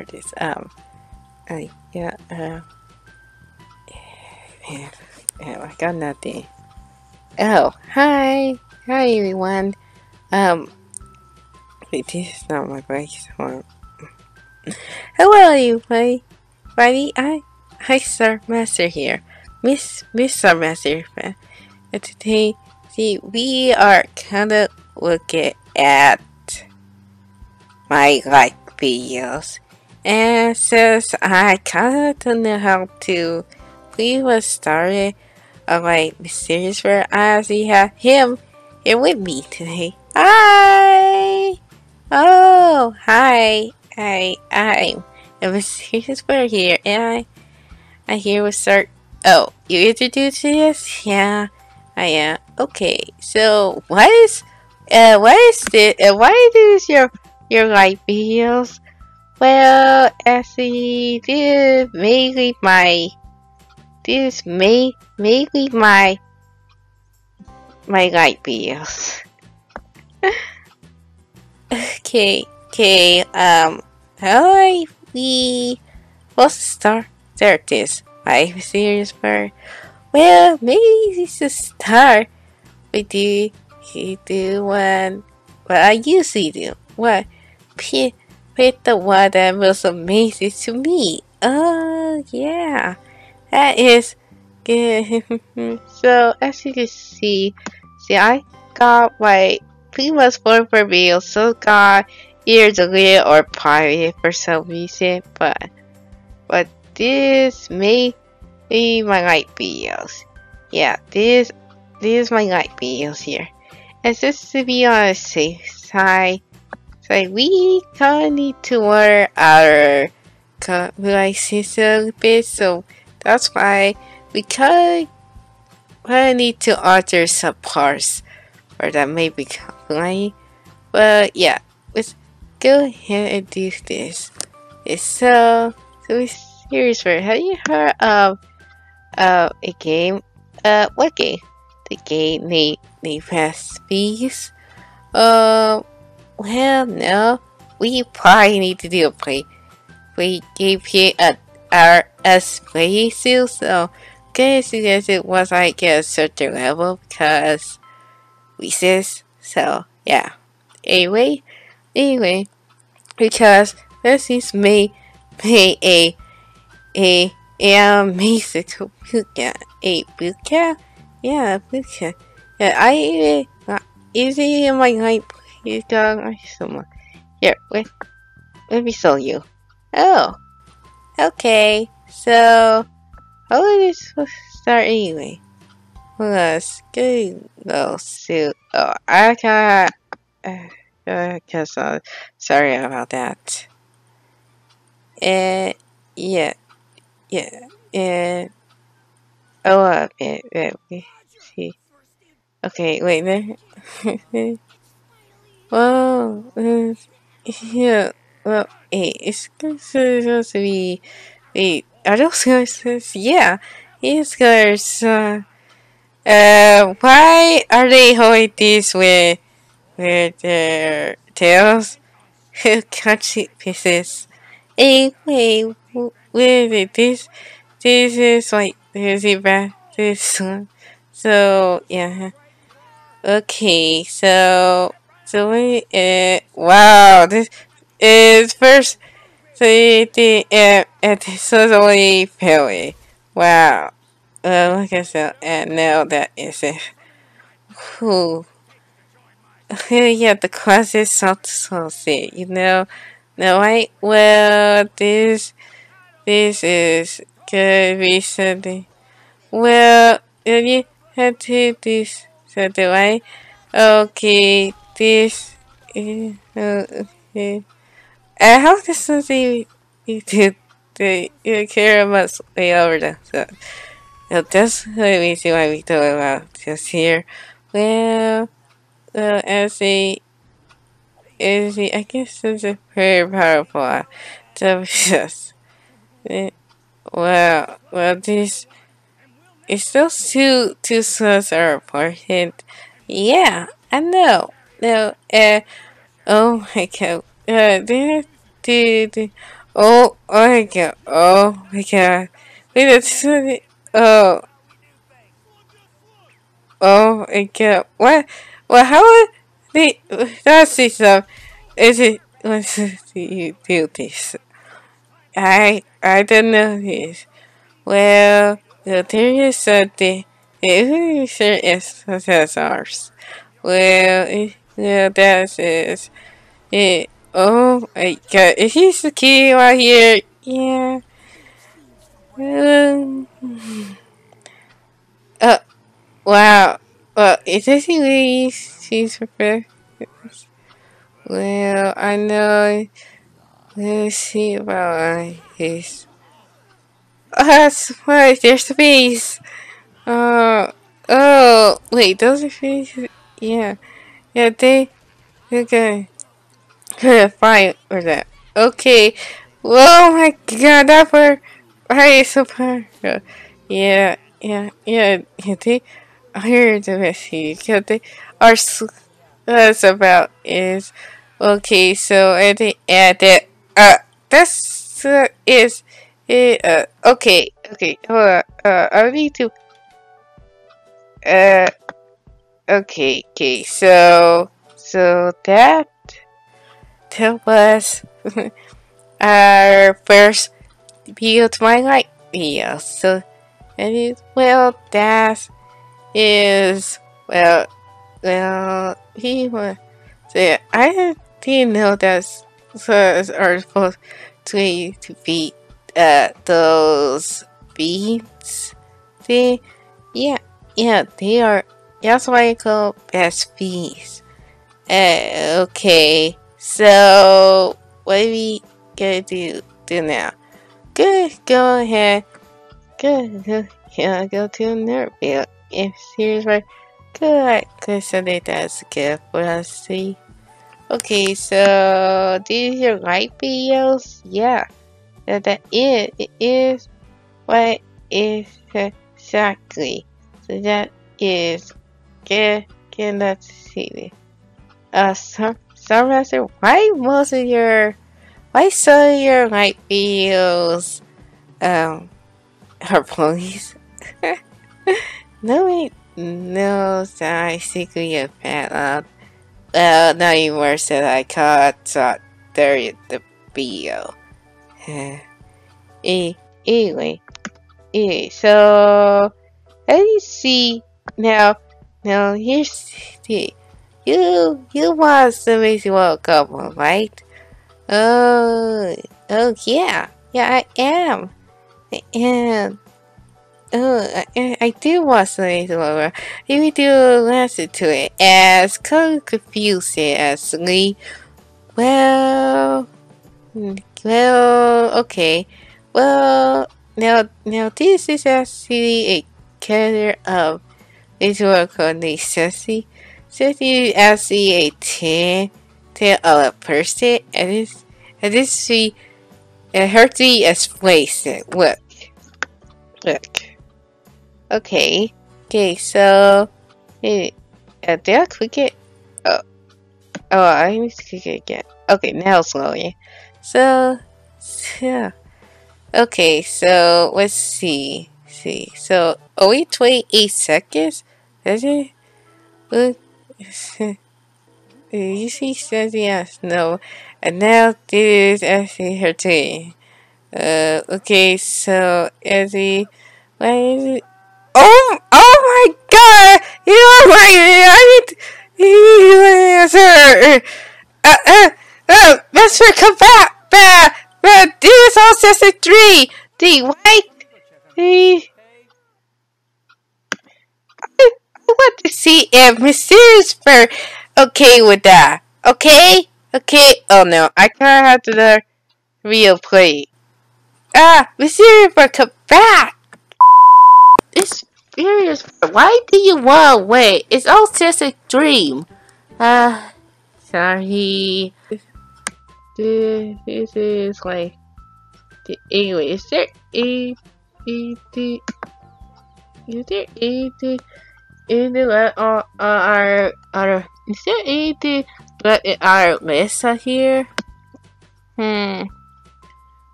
start this. Yeah, yeah, I got nothing. Oh, hi everyone. Um, wait, this is not my voice. Hello, everybody. Hi, Sir Master here, Miss Sir Master. And today, see, we are kind of looking at my videos, and since I kind of don't know how to, we was started like the series where I actually have him here with me today. Hi! Oh, hi! I'm a serious bird here, and I here will start. Oh, you introduced this? Yeah, I am. Okay, so what is this? Why is your like videos? Well, actually, this may be my like videos. Okay. How I we let's start this live series for. Well, maybe this is start. We do one. What I usually do. What? Pick the one that was amazing to me. Oh yeah, that is good. So as you can see, I got like pretty much one for me. Also got either deleted or pirated for some reason, but this may be my like videos. Yeah, this is my like videos here. And just to be on the safe side, so we kind of need to learn our copyright a bit, so that's why we kind of need to alter some parts or that may be copyright. But yeah, let's go ahead and do this. So serious for have you heard of a game? What game? The game named Fast Beast. Well, no. We probably need to do a play game here at our S play too. So, guess because it was like a certain level because we says so. Yeah. Anyway, because this is may a amazing boot camp. A boot camp? Yeah, boot camp. Yeah, is it in my night? Please, God, I someone. Here, wait, let me show you. Oh, okay. So, how is this supposed to start anyway? Let's go to. Oh, I got. Cause sorry about that. And yeah, and oh, wait, see. Okay, wait there. Well, yeah, well, hey, it's supposed to be. Wait, are those guys? Yeah, these guys. Why are they holding this with their tails? Country pieces. Anyway, wait, this is like this is bad. This one. So yeah. Okay, so we wow, this is first. So this was only Philly. Wow. Like I said, and now that is it. Whew. Yeah, the class is so sick, you know. No, well, this is good recently. Well, you had to this, so do I? Okay, this is, okay. How does something you did you care about way over there? So that's the reason why we talk about this here. Well, I guess it's a very powerful just this is those two sons are important. Yeah, I know. No, oh my god. There, dude. Oh my god. Oh my god. Wait, that's funny. Oh, oh my god. What? Well, how would they? That's the stuff. Is it? Let's see you do this. I don't know this. Well, there is something. It sure is that's ours. Well, yeah, that is it. Oh my god, is he the key right here? Yeah. Um, uh, wow. Well, it doesn't really she's prepared. Well, I know. Let's see about his. Oh, that's right. There's the base. Uh, oh, wait, those are faces. Yeah, yeah, okay. Fine with that. Okay. Oh my god, that were right so far. Yeah, they are the message. Yeah, they are that's about is okay. So I think that that's is it okay. I need to uh okay. So that was our first video to my light video. So and it, well, that is well he was. So yeah, I didn't know that's are supposed to be those beats. They yeah they are. That's why I call best beats. Okay, so what are we gonna do now? Good, go ahead. Good, yeah, go to Nerdville. If serious, right? Good, Sunday, that's good for us to see. Okay, so these are light videos? Yeah, it is what is exactly. So that is good, let's see. Master, why some of your light videos, are police? No, wait, no, I secretly a fan of. Well, not even worse than I caught there the video. Eh, anyway, so let me see now. Now here's the you was the Amazing World couple, right? Oh yeah, I am. I am. I do watch the Amazing World. Let me do listen to it as confusing as me. Well, okay. Well, now this is actually a character of historical necessity. Ceci is actually a ten of a person, and this she and her three is placed. Look. Okay. So, hey, did I click it? Oh, I need to click it again. Okay, now slowly. So, yeah. Okay, so let's see. So, only 28 seconds? Is it? Look, you see, says yes, no. And now this is actually her turn. Okay, so, Ezzy, why is it? Oh my god! You are my, answer! Master, come back! This is all just a three! The white, the, I want to see if Mysterious Bird okay with that. Okay? Oh no, I can't have the real play. Mysterious Bird, come back! It's Mysterious Bird, why do you want to wait? It's all just a dream. Sorry. This is like anyway. Is there anything? Is there anything in the our? Is there anything but in our list here?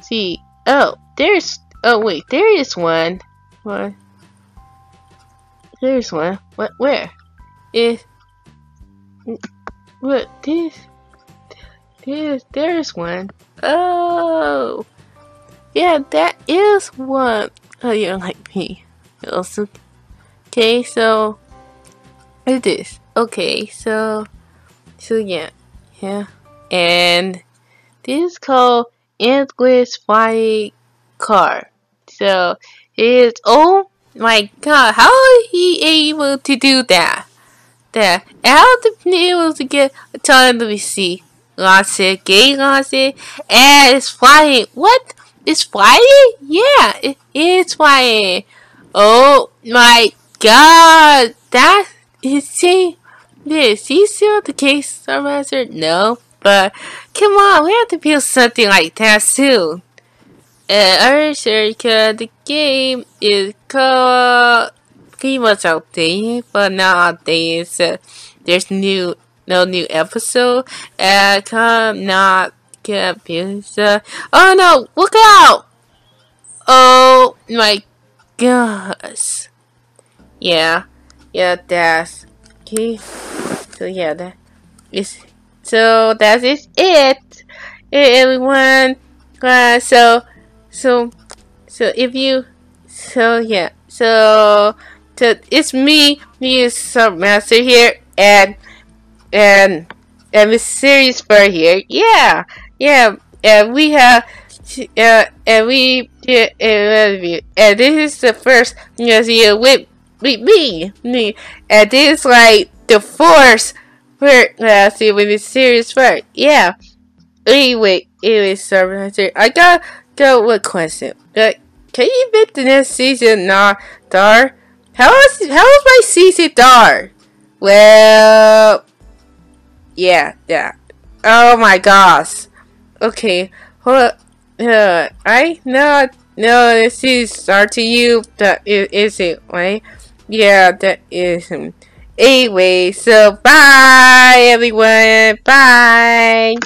see. Oh, there's. Oh wait, there is one. What? There's one. What? Where? Is what? There's one. Oh, yeah, that is one. Oh, you don't like me. Also, okay, so it is. Okay, so yeah, and this is called English Flying Car. So it's oh my god, how is he able to do that? How the able to get a ton of receipt? Lost it, lost it, and it's flying. What? It's flying? Yeah, it is flying. Oh my god, that is he. Is he still the case, Star Master? No, but come on, we have to build something like that soon. I'm sure the game is called pretty much outdated, but not outdated. So there's no new episode. Come not confused. Oh no! Look out! Oh my gosh! Yeah, that's okay. So yeah, that is. So that is it, everyone. So if you, so yeah, so it's me, Submaster here, and Miss Serious Bird here. Yeah, and we have, and we, and this is the first year with me, and this is like the fourth bird see with Miss Serious Bird. Yeah. Anyway, Submaster, I got one question. Can you make the next season not dark? How is my season dark? Well, yeah. Oh my gosh. Okay, hold up. I know this is start to you. That is it, right? Yeah, that is. Anyway, so bye everyone. Bye.